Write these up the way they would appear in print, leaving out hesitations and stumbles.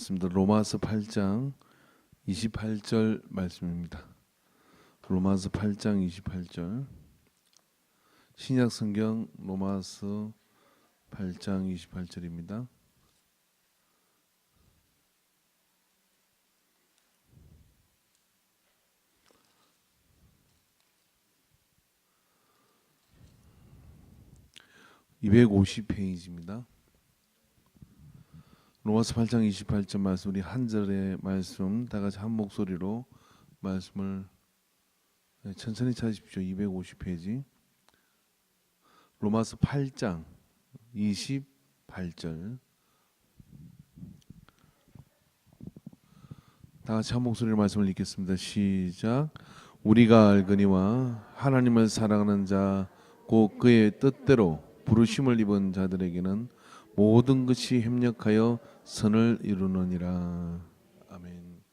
읽겠습니다. 로마서 8장 28절 말씀입니다. 로마서 8장 28절. 신약 성경 로마서 8장 28절입니다. (250페이지입니다) 로마서 8장 28절 말씀, 우리 한 절의 말씀 다 같이 한 목소리로 말씀을 천천히 찾으십시오. 250페이지 로마서 8장 28절 다 같이 한 목소리로 말씀을 읽겠습니다. 시작. 우리가 알거니와 하나님을 사랑하는 자 곧 그의 뜻대로 부르심을 입은 자들에게는 모든 것이 협력하여 선을 이루느니라. 아멘.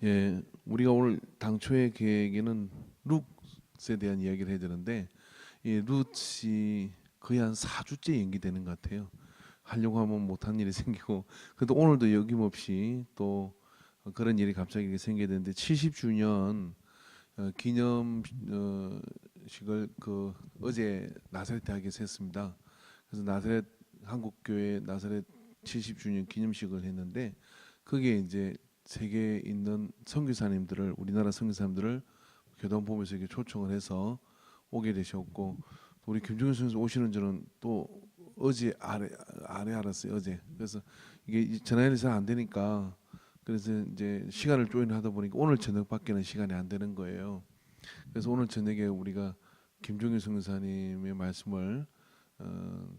예, 우리가 오늘 당초의 계획에는 룻에 대한 이야기를 해야 되는데, 이 룻이 거의 한 4주째 연기되는 것 같아요. 하려고 하면 못한 일이 생기고, 그래도 오늘도 여김없이 또 그런 일이 갑자기 생겨야 되는데, 70주년 기념식을 어제 나사렛 대학에서 했습니다. 그래서 나사렛 한국교회 나사렛 70주년 기념식을 했는데, 거기에 이제 세계에 있는 선교사님들을, 우리나라 선교사님들을 교단 보면서 이렇게 초청을 해서 오게 되셨고, 우리 김종현 선수 오시는 줄은 또 어제 아래 알았어요. 어제. 그래서 이게 전화연이 잘 안 되니까, 그래서 이제 시간을 조인하다 보니까 오늘 저녁밖에는 시간이 안 되는 거예요. 그래서 오늘 저녁에 우리가 김종현 선교사님의 말씀을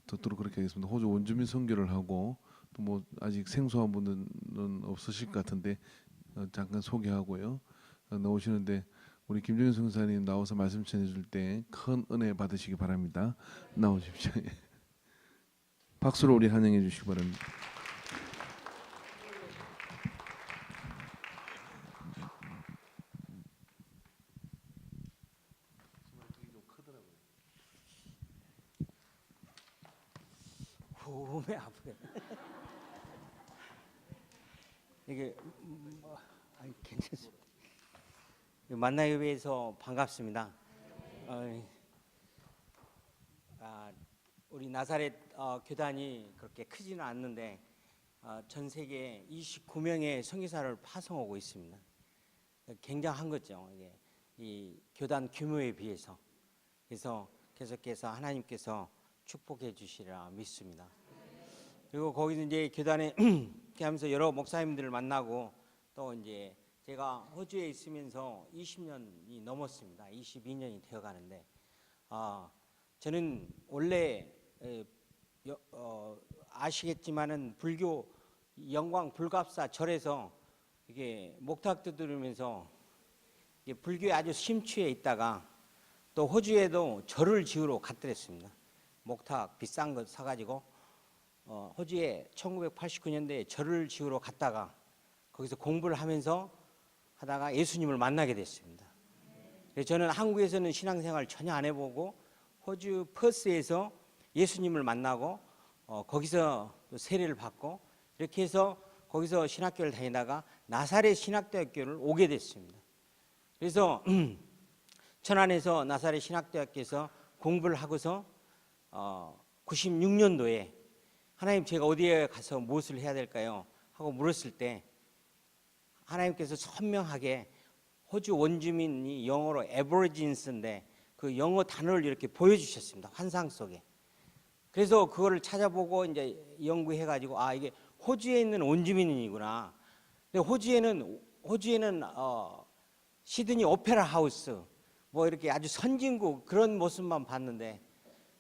듣도록 그렇게 하겠습니다. 호주 원주민 선교를 하고, 또 뭐 아직 생소한 분들은 없으실 것 같은데 잠깐 소개하고요. 나오시는데 우리 김종현 선교사님 나와서 말씀 전해줄 때 큰 은혜 받으시기 바랍니다. 나오십시오. 박수로 우리 환영해 주시기 바랍니다. 몸이 아프네. 이게 아니 괜찮습니다. 만나 예배에서 반갑습니다. 우리 나사렛 교단이 그렇게 크지는 않는데 전 세계 29명의 선교사를 파송하고 있습니다. 굉장한 거죠. 이게 이 교단 규모에 비해서. 그래서 계속해서 하나님께서 축복해 주시리라 믿습니다. 그리고 거기서 이제 교단에 하면서 여러 목사님들을 만나고, 또 이제 제가 호주에 있으면서 20년이 넘었습니다. 22년이 되어 가는데, 저는 원래 아시겠지만은 불교 영광 불갑사 절에서 이게 목탁도 들으면서 불교에 아주 심취해 있다가 또 호주에도 절을 지으러 갔더랬습니다. 목탁 비싼 거 사가지고 호주에 1989년도에 절을 지으러 갔다가 거기서 공부를 하면서 하다가 예수님을 만나게 됐습니다. 그래서 저는 한국에서는 신앙생활 전혀 안 해보고 호주 퍼스에서 예수님을 만나고 거기서 세례를 받고, 이렇게 해서 거기서 신학교를 다니다가 나사렛 신학대학교를 오게 됐습니다. 그래서 천안에서 나사렛 신학대학교에서 공부를 하고서 96년도에 하나님, 제가 어디에 가서 무엇을 해야 될까요? 하고 물었을 때 하나님께서 선명하게 호주 원주민이 영어로 에버리진스인데 그 영어 단어를 이렇게 보여주셨습니다. 환상 속에. 그래서 그거를 찾아보고 이제 연구해가지고 이게 호주에 있는 원주민이구나. 근데 호주에는 시드니 오페라 하우스 뭐 이렇게 아주 선진국 그런 모습만 봤는데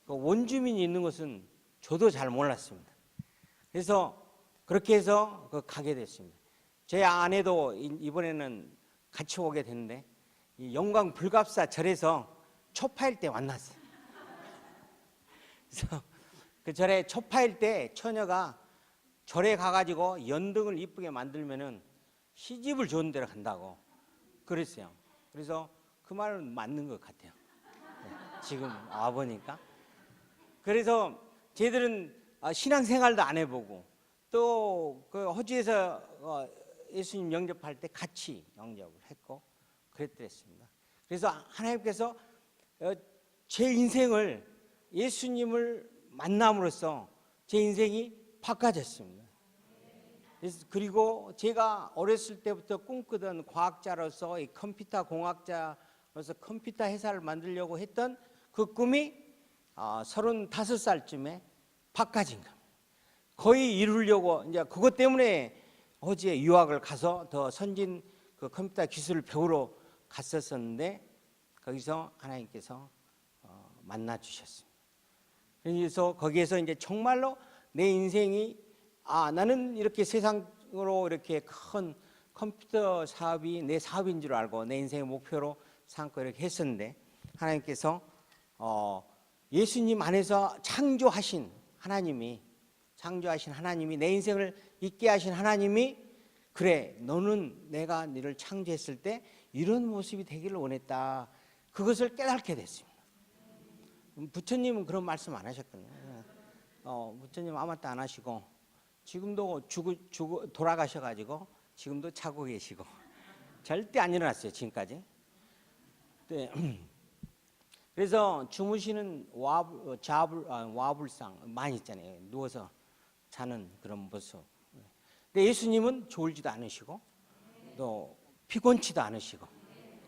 그 원주민이 있는 것은 저도 잘 몰랐습니다. 그래서 그렇게 해서 가게 됐습니다. 제 아내도 이번에는 같이 오게 됐는데, 이 영광 불갑사 절에서 초파일 때 만났어요. 그래서 그 절에 초파일 때 처녀가 절에 가가지고 연등을 이쁘게 만들면은 시집을 좋은 데로 간다고 그랬어요. 그래서 그 말은 맞는 것 같아요. 지금 와보니까. 그래서 쟤들은 신앙생활도 안 해보고 또 그 호주에서 예수님 영접할 때 같이 영접을 했고 그랬더랬습니다. 그래서 하나님께서 제 인생을 예수님을 만남으로써 제 인생이 바꿔졌습니다. 그리고 제가 어렸을 때부터 꿈꾸던 과학자로서 이 컴퓨터 공학자로서 컴퓨터 회사를 만들려고 했던 그 꿈이 35살쯤에 바꿔진 겁니다. 거의 이루려고 이제 그것 때문에 호주에 유학을 가서 더 선진 그 컴퓨터 기술을 배우러 갔었었는데 거기서 하나님께서 만나 주셨습니다. 그래서 거기에서 이제 정말로 내 인생이 나는 이렇게 세상으로 이렇게 큰 컴퓨터 사업이 내 사업인 줄 알고 내 인생의 목표로 삼고 이렇게 했었는데 하나님께서 예수님 안에서 창조하신 하나님이 내 인생을 있게 하신 하나님이 그래 너는 내가 너를 창조했을 때 이런 모습이 되기를 원했다. 그것을 깨닫게 됐습니다. 부처님은 그런 말씀 안 하셨거든요. 부처님 아무 말도 안 하시고 지금도 돌아가셔가지고 지금도 자고 계시고 절대 안 일어났어요 지금까지. 네. 그래서 주무시는 와불상 많이 있잖아요. 누워서 자는 그런 모습. 근데 예수님은 졸지도 않으시고 또 피곤치도 않으시고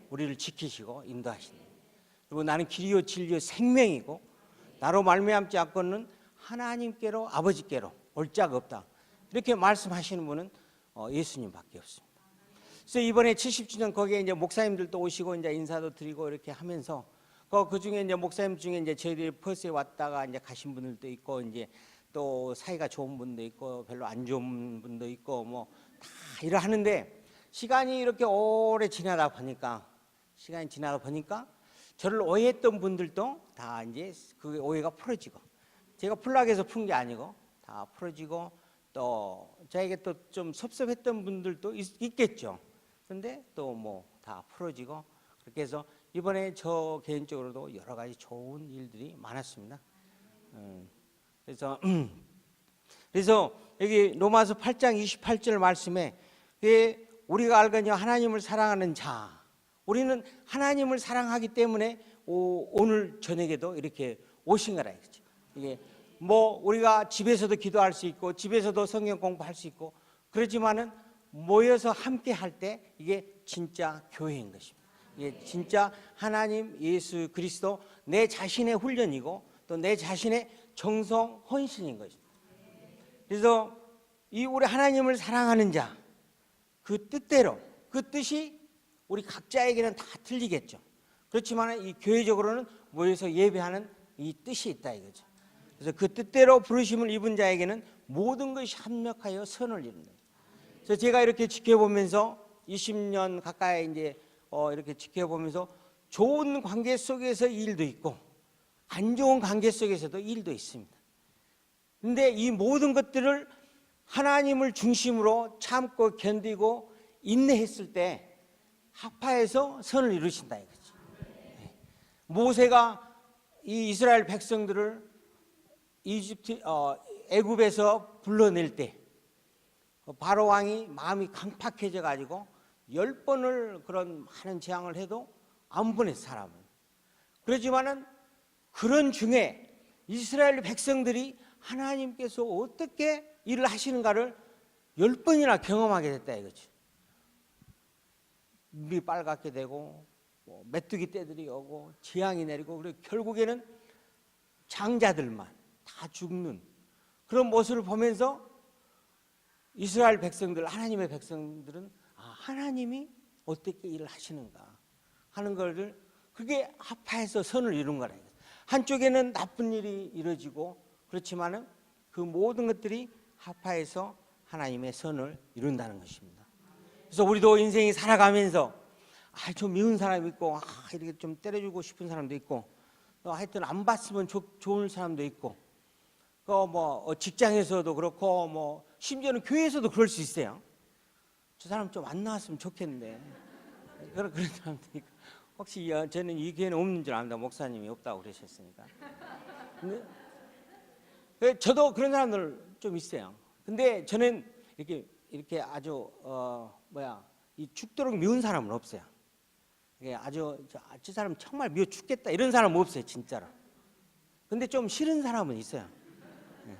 우리를 지키시고 인도하시는. 그리고 나는 길이요 진리요 생명이고 나로 말미암지 않고는 하나님께로 아버지께로 올 자가 없다. 이렇게 말씀하시는 분은 예수님밖에 없습니다. 그래서 이번에 70주년 거기에 이제 목사님들도 오시고 이제 인사도 드리고 이렇게 하면서 그 중에 이제 목사님 중에 이제 저희들이 퍼스에 왔다가 이제 가신 분들도 있고 이제 또 사이가 좋은 분도 있고 별로 안 좋은 분도 있고 뭐 다 이러 하는데 시간이 이렇게 오래 지나다 보니까 저를 오해했던 분들도 다 이제 그 오해가 풀어지고 제가 풀라고 해서 푼 게 아니고 다 풀어지고 또 저에게 또 좀 섭섭했던 분들도 있겠죠. 그런데 또 뭐 다 풀어지고 그렇게 해서 이번에 저 개인적으로도 여러 가지 좋은 일들이 많았습니다. 그래서 여기 로마서 8장 28절 말씀에 우리가 알거니와 하나님을 사랑하는 자, 우리는 하나님을 사랑하기 때문에 오늘 저녁에도 이렇게 오신 거라 이거죠. 이게 뭐 우리가 집에서도 기도할 수 있고 집에서도 성경 공부할 수 있고 그렇지만은 모여서 함께 할 때 이게 진짜 교회인 것입니다. 이게 진짜 하나님 예수 그리스도 내 자신의 훈련이고 또 내 자신의 정성 헌신인 것입니다. 그래서 이 우리 하나님을 사랑하는 자 그 뜻대로 그 뜻이 우리 각자에게는 다 틀리겠죠. 그렇지만 이 교회적으로는 모여서 예배하는 이 뜻이 있다 이거죠. 그래서 그 뜻대로 부르심을 입은 자에게는 모든 것이 합력하여 선을 이룬다. 그래서 제가 이렇게 지켜보면서 20년 가까이 이제 이렇게 지켜보면서 좋은 관계 속에서 일도 있고 안 좋은 관계 속에서도 일도 있습니다. 근데 이 모든 것들을 하나님을 중심으로 참고 견디고 인내했을 때 합하여서 선을 이루신다 이거죠. 모세가 이 이스라엘 백성들을 애굽에서 불러낼 때 바로 왕이 마음이 강팍해져 가지고 10번을 그런 많은 재앙을 해도 안 보냈어 사람을. 그렇지만은 그런 중에 이스라엘 백성들이 하나님께서 어떻게 일을 하시는가를 10번이나 경험하게 됐다 이거지. 물이 빨갛게 되고 메뚜기 떼들이 오고 재앙이 내리고 그리고 결국에는 장자들만 다 죽는 그런 모습을 보면서 이스라엘 백성들 하나님의 백성들은 하나님이 어떻게 일을 하시는가 하는 것을 그게 합해서 선을 이룬 거라. 한쪽에는 나쁜 일이 이루어지고 그렇지만은 그 모든 것들이 합해서 하나님의 선을 이룬다는 것입니다. 그래서 우리도 인생이 살아가면서 좀 미운 사람이 있고 이렇게 좀 때려주고 싶은 사람도 있고 하여튼 안 봤으면 좋은 사람도 있고 뭐 직장에서도 그렇고 뭐 심지어는 교회에서도 그럴 수 있어요. 저 사람 좀 안 나왔으면 좋겠는데 그런 사람도 있고 혹시 저는 이 교회는 없는 줄 압니다. 목사님이 없다고 그러셨으니까. 근데 저도 그런 사람들 좀 있어요. 근데 저는 이렇게 아주 이 죽도록 미운 사람은 없어요. 이게 아주 저 사람 정말 미워 죽겠다 이런 사람은 없어요, 진짜로. 근데 좀 싫은 사람은 있어요. 예.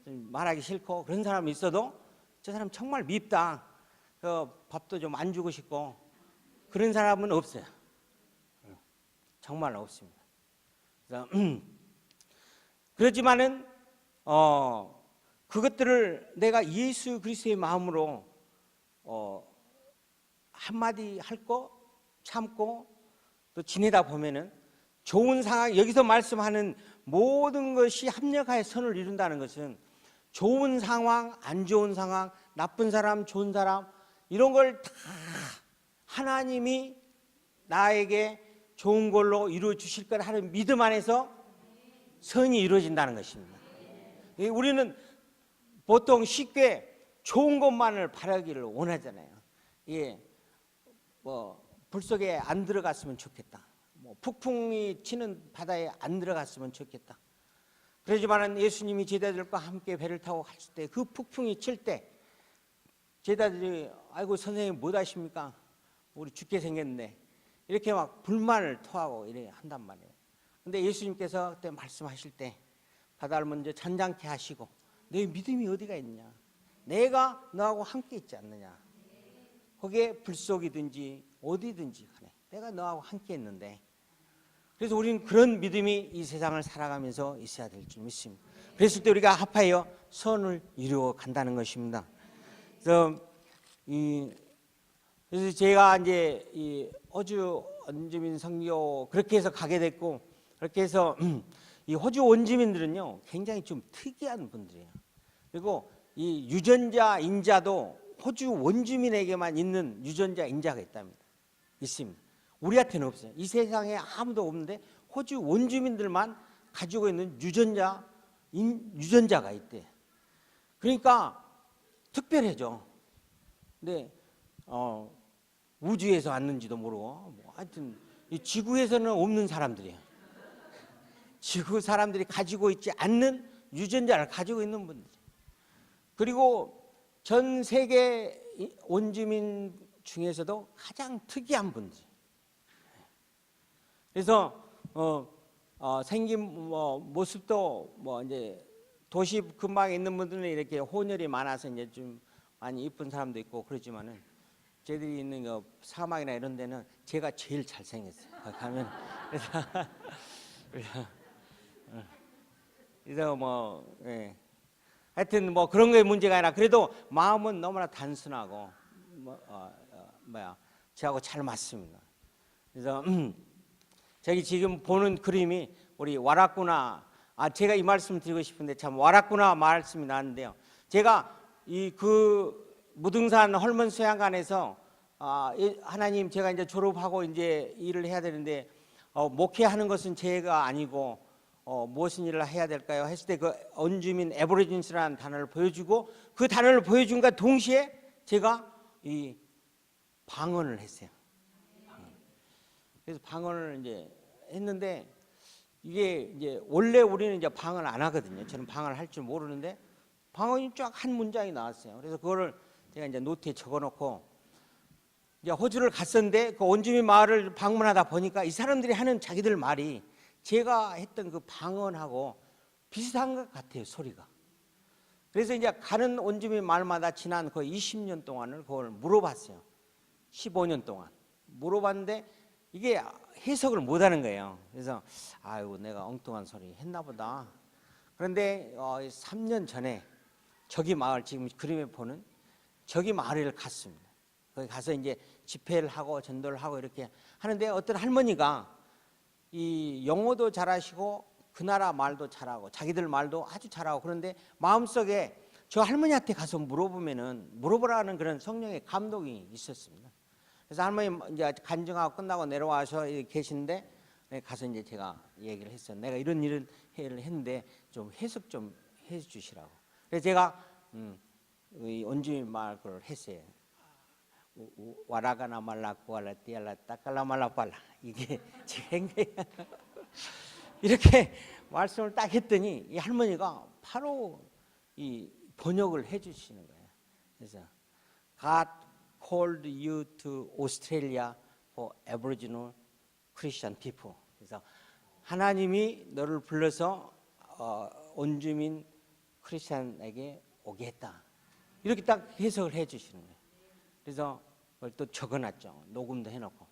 좀 말하기 싫고 그런 사람이 있어도 저 사람 정말 밉다. 그 밥도 좀 안 주고 싶고 그런 사람은 없어요. 정말 없습니다. 그래서 그렇지만은 그것들을 내가 예수 그리스도의 마음으로 한마디 할 거 참고 또 지내다 보면은 좋은 상황, 여기서 말씀하는 모든 것이 합력하여 선을 이룬다는 것은 좋은 상황, 안 좋은 상황, 나쁜 사람, 좋은 사람 이런 걸 다 하나님이 나에게 좋은 걸로 이루어 주실 걸 하는 믿음 안에서 선이 이루어진다는 것입니다. 우리는 보통 쉽게 좋은 것만을 바라기를 원하잖아요. 예, 불 속에 안 들어갔으면 좋겠다. 폭풍이 치는 바다에 안 들어갔으면 좋겠다. 그러지만은 예수님이 제자들과 함께 배를 타고 갔을 때 그 폭풍이 칠 때 제자들이 아이고 선생님 못 아십니까? 우리 죽게 생겼는데 이렇게 막 불만을 토하고 이래 한단 말이에요. 근데 예수님께서 그때 말씀하실 때 바다를 먼저 잔잔케 하시고 너희 믿음이 어디가 있느냐? 내가 너하고 함께 있지 않느냐? 거기에 불 속이든지 어디든지 간에 내가 너하고 함께 있는데 그래서 우리는 그런 믿음이 이 세상을 살아가면서 있어야 될 줄 믿습니다. 그랬을 때 우리가 합하여 선을 이루어 간다는 것입니다. 그래서 제가 이제 이 호주 원주민 선교 그렇게 해서 가게 됐고 그렇게 해서 이 호주 원주민들은요 굉장히 좀 특이한 분들이에요. 그리고 이 유전자 인자도 호주 원주민에게만 있는 유전자 인자가 있습니다. 우리한테는 없어요. 이 세상에 아무도 없는데 호주 원주민들만 가지고 있는 유전자가 있대. 그러니까 특별해져. 근데 우주에서 왔는지도 모르고 하여튼 이 지구에서는 없는 사람들이에요. 지구 사람들이 가지고 있지 않는 유전자를 가지고 있는 분들. 그리고 전 세계 원주민 중에서도 가장 특이한 분들. 그래서 생긴 모습도 이제 도시 근방에 있는 분들은 이렇게 혼혈이 많아서 이제 좀 많이 이쁜 사람도 있고 그렇지만은 저희들이 있는 그 사막이나 이런 데는 제가 제일 잘생겼어요. 가면 그래서 예. 하여튼 그런 거에 문제가 아니라 그래도 마음은 너무나 단순하고 저하고 잘 맞습니다. 그래서 저기 지금 보는 그림이 우리 와라꾸나 제가 이 말씀 드리고 싶은데 참 와라꾸나 말씀이 나왔는데요. 제가 그 무등산 헐먼 수양관에서 하나님 제가 이제 졸업하고 이제 일을 해야 되는데 목회하는 것은 제가 아니고 무엇인 일을 해야 될까요? 했을 때 그 원주민 에버리진스라는 단어를 보여주고 그 단어를 보여준과 동시에 제가 이 방언을 했어요. 그래서 방언을 이제 했는데 이게 이제 원래 우리는 이제 방언을 안 하거든요. 저는 방언을 할 줄 모르는데 방언이 쫙 한 문장이 나왔어요. 그래서 그거를 제가 이제 노트에 적어놓고 이제 호주를 갔었는데 그 원주민 마을을 방문하다 보니까 이 사람들이 하는 자기들 말이 제가 했던 그 방언하고 비슷한 것 같아요, 소리가. 그래서 이제 가는 원주민 마을마다 지난 거의 20년 동안을 그걸 물어봤어요. 15년 동안 물어봤는데 이게 해석을 못하는 거예요. 그래서 아이고 내가 엉뚱한 소리 했나 보다. 그런데 3년 전에 저기 마을 지금 그림에 보는 저기 마을을 갔습니다. 거기 가서 이제 집회를 하고 전도를 하고 이렇게 하는데 어떤 할머니가 이 영어도 잘하시고 그 나라 말도 잘하고 자기들 말도 아주 잘하고 그런데 마음속에 저 할머니한테 가서 물어보라는 그런 성령의 감동이 있었습니다. 그래서 할머니 이제 간증하고 끝나고 내려와서 계신데 가서 이제 제가 얘기를 했어요. 내가 이런 일을 했는데 좀 해석 좀 해주시라고. 그래서 제가 원주민 말 그걸 했어요. 와라가나 말라 구알라 띠알라 따깔라 말라 빨라 이게 제 행동이야. 이렇게 말씀을 딱 했더니 이 할머니가 바로 이 번역을 해주시는 거예요. 그래서 God called you to Australia for Aboriginal Christian people. 그래서 하나님이 너를 불러서 원주민 크리스천에게 오게 했다. 이렇게 딱 해석을 해주시는 거예요. 그래서 그걸 또 적어놨죠. 녹음도 해놓고.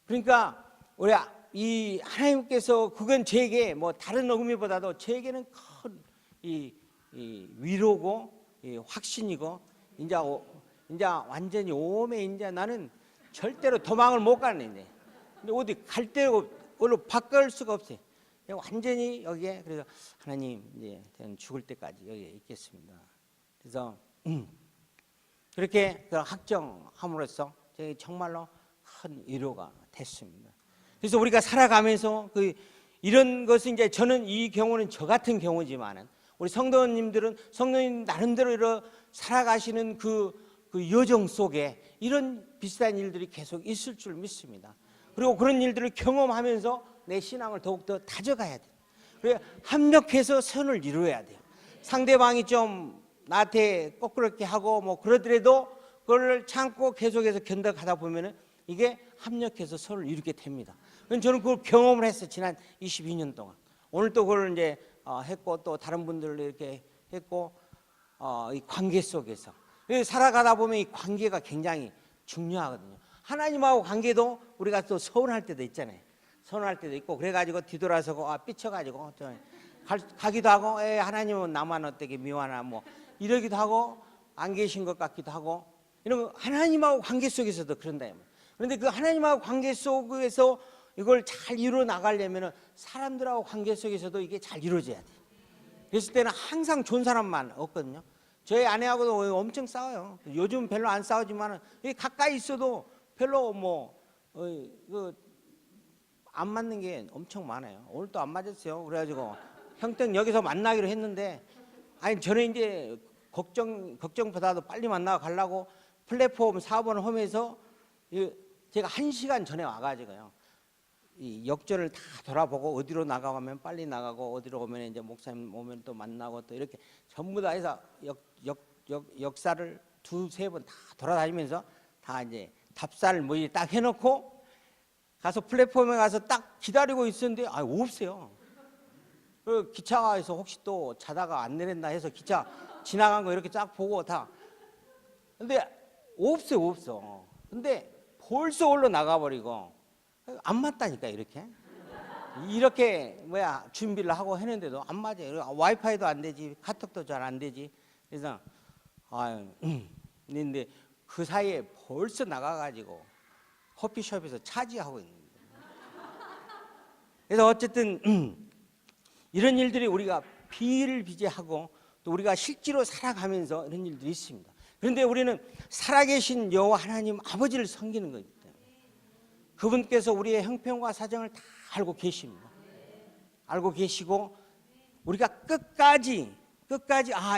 그러니까 우리 이 하나님께서 그건 제게 뭐 다른 의미보다도 제게는 큰 이 위로고 이 확신이고 이제 완전히 오메 이제 나는 절대로 도망을 못 가는 이제 어디 갈 데고 어디로 바꿀 수가 없어요. 완전히 여기에 그래서 하나님 이제 저는 죽을 때까지 여기에 있겠습니다. 그래서 그렇게 확정함으로써 저희 정말로 큰 위로가 됐습니다. 그래서 우리가 살아가면서 이런 것은 이제 저는 이 경우는 저 같은 경우지만은 우리 성도님들은 성도님 나름대로 살아가시는 그 여정 속에 이런 비슷한 일들이 계속 있을 줄 믿습니다. 그리고 그런 일들을 경험하면서 내 신앙을 더욱더 다져가야 돼요. 그래서 합력해서 선을 이루어야 돼요. 상대방이 좀 나한테 거꾸렇게 하고 뭐 그러더라도 그걸 참고 계속해서 견뎌가다 보면은 이게 합력해서 선을 이루게 됩니다. 저는 그걸 경험을 했어요. 지난 22년 동안. 오늘 또 그걸 이제 했고 또 다른 분들도 이렇게 했고 이 관계 속에서 살아가다 보면 이 관계가 굉장히 중요하거든요. 하나님하고 관계도 우리가 또 서운할 때도 있잖아요. 서운할 때도 있고 그래가지고 뒤돌아서고 삐쳐가지고 가기도 하고 하나님은 나만 어떻게 미워하나 뭐 이러기도 하고 안 계신 것 같기도 하고 이런 거 하나님하고 관계 속에서도 그런다. 그런데 그 하나님하고 관계 속에서 이걸 잘 이루어 나가려면 사람들하고 관계 속에서도 이게 잘 이루어져야 돼요. 그랬을 때는 항상 좋은 사람만 없거든요. 저희 아내하고도 엄청 싸워요. 요즘 별로 안 싸우지만 가까이 있어도 별로 안 맞는 게 엄청 많아요. 오늘 또 안 맞았어요. 그래가지고 형땡 여기서 만나기로 했는데 아니 저는 이제 걱정보다도 빨리 만나 가려고 플랫폼 4번 홈에서 제가 1시간 전에 와가지고요. 이 역전을 다 돌아보고 어디로 나가면 빨리 나가고 어디로 오면 이제 목사님 오면 또 만나고 또 이렇게 전부 다 해서 역사를 2-3번 다 돌아다니면서 다 이제 답사를 뭐 딱 해놓고 가서 플랫폼에 가서 딱 기다리고 있었는데 없어요. 그 기차에서 혹시 또 자다가 안 내렸나 해서 기차 지나간 거 이렇게 쫙 보고 다 근데 없어. 근데 벌써 올라 나가버리고 안 맞다니까 이렇게 준비를 하고 했는데도 안 맞아요. 와이파이도 안 되지 카톡도 잘 안 되지. 그래서 근데 그 사이에 벌써 나가가지고 커피숍에서 차지하고 있는 거예요. 그래서 어쨌든 이런 일들이 우리가 비일비재하고 또 우리가 실제로 살아가면서 이런 일들이 있습니다. 그런데 우리는 살아계신 여호와 하나님 아버지를 섬기는 거기 때문에 그분께서 우리의 형편과 사정을 다 알고 계십니다. 알고 계시고 우리가 끝까지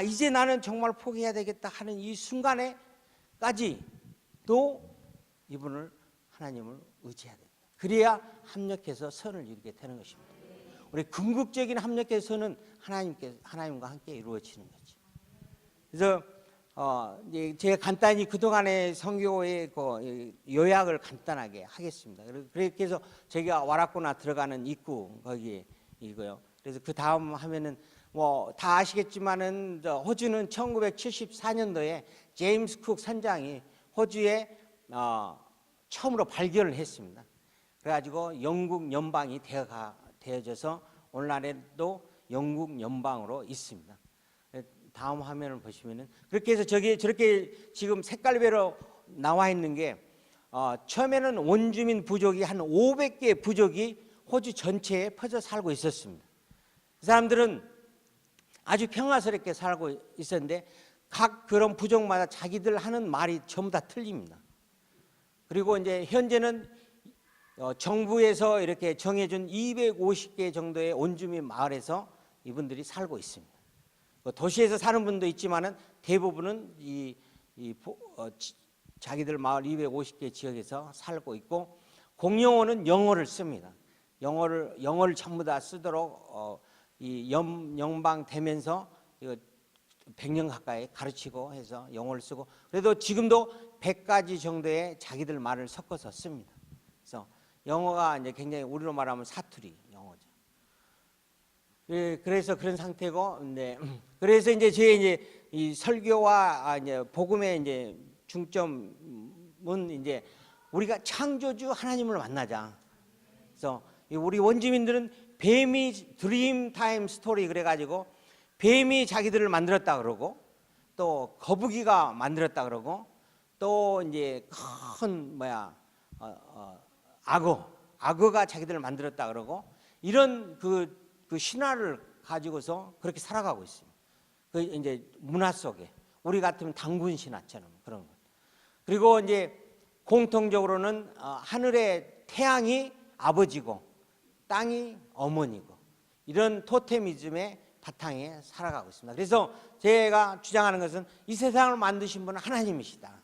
이제 나는 정말 포기해야 되겠다 하는 이 순간에까지 또 이분을 하나님을 의지해야 됩니다. 그래야 합력해서 선을 이루게 되는 것입니다. 우리 궁극적인 합력해서는 하나님과 함께 이루어지는 거죠. 그래서 제가 간단히 그동안의 선교의 요약을 간단하게 하겠습니다. 그래서 제가 와라코나 들어가는 입구 거기에 이거요. 그래서 그 다음 하면은 뭐 다 아시겠지만은 호주는 1974년도에 제임스 쿡 선장이 호주에 처음으로 발견을 했습니다. 그래가지고 영국 연방이 되어져서 오늘날에도 영국 연방으로 있습니다. 다음 화면을 보시면은 그렇게 해서 저렇게 지금 색깔별로 나와 있는 게 처음에는 원주민 부족이 한 500개 부족이 호주 전체에 퍼져 살고 있었습니다. 그 사람들은 아주 평화스럽게 살고 있었는데 각 그런 부족마다 자기들 하는 말이 전부 다 틀립니다. 그리고 이제 현재는 정부에서 이렇게 정해준 250개 정도의 원주민 마을에서 이분들이 살고 있습니다. 도시에서 사는 분도 있지만은 대부분은 자기들 마을 250개 지역에서 살고 있고 공용어는 영어를 씁니다. 영어를 전부 다 쓰도록 이 연방 되면서 100년 가까이 가르치고 해서 영어를 쓰고 그래도 지금도 100가지 정도의 자기들 말을 섞어서 씁니다. 그래서 영어가 이제 굉장히 우리로 말하면 사투리 영어죠. 예, 그래서 그런 상태고, 그래서 이제 제 이제 이 설교와 이제 복음의 이제 중점은 이제 우리가 창조주 하나님을 만나자. 그래서 우리 원주민들은 뱀이 드림 타임 스토리 그래가지고 뱀이 자기들을 만들었다 그러고 또 거북이가 만들었다 그러고 또 이제 큰 악어가 자기들을 만들었다 그러고 이런 그 신화를 가지고서 그렇게 살아가고 있습니다. 그 이제 문화 속에 우리 같으면 당군 신화처럼 그런 것. 그리고 이제 공통적으로는 하늘의 태양이 아버지고 땅이 어머니고 이런 토테미즘의 바탕에 살아가고 있습니다. 그래서 제가 주장하는 것은 이 세상을 만드신 분은 하나님이시다.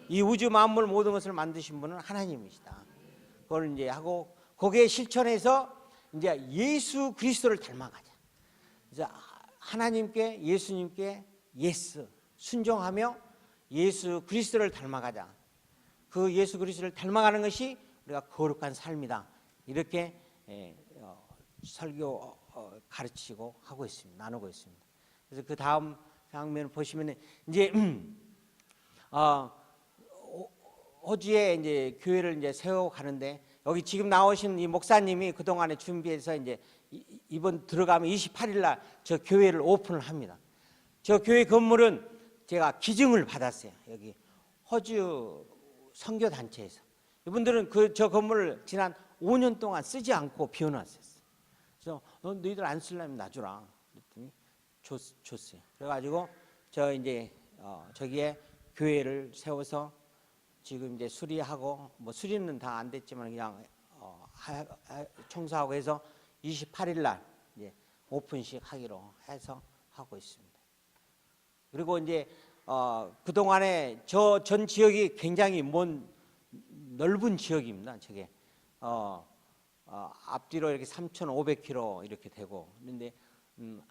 이 우주 만물 모든 것을 만드신 분은 하나님이시다. 그걸 이제 하고 거기에 실천해서 이제 예수 그리스도를 닮아가자. 그래서 하나님께 예수님께 예스 순종하며 예수 그리스도를 닮아가자. 그 예수 그리스도를 닮아가는 것이 우리가 거룩한 삶이다. 이렇게 설교 가르치고 하고 있습니다. 나누고 있습니다. 그래서 그 다음 장면 보시면 이제 호주에 이제 교회를 이제 세워 가는데 여기 지금 나오신 이 목사님이 그 동안에 준비해서 이제 이번 들어가면 28일 날 저 교회를 오픈을 합니다. 저 교회 건물은 제가 기증을 받았어요. 여기 호주 선교 단체에서 이분들은 저 건물을 지난 5년 동안 쓰지 않고 비워놨었어요. 그래서 너희들 안 쓰려면 놔주라. 그랬더니 줬어요. 그래가지고 저 이제 저기에 교회를 세워서 지금 이제 수리하고 뭐 수리는 다 안 됐지만 그냥 청소하고 해서 28일 날 이제 오픈식 하기로 해서 하고 있습니다. 그리고 이제 그 동안에 저 전 지역이 굉장히 넓은 지역입니다. 저게 앞뒤로 이렇게 3,500km 이렇게 되고 그런데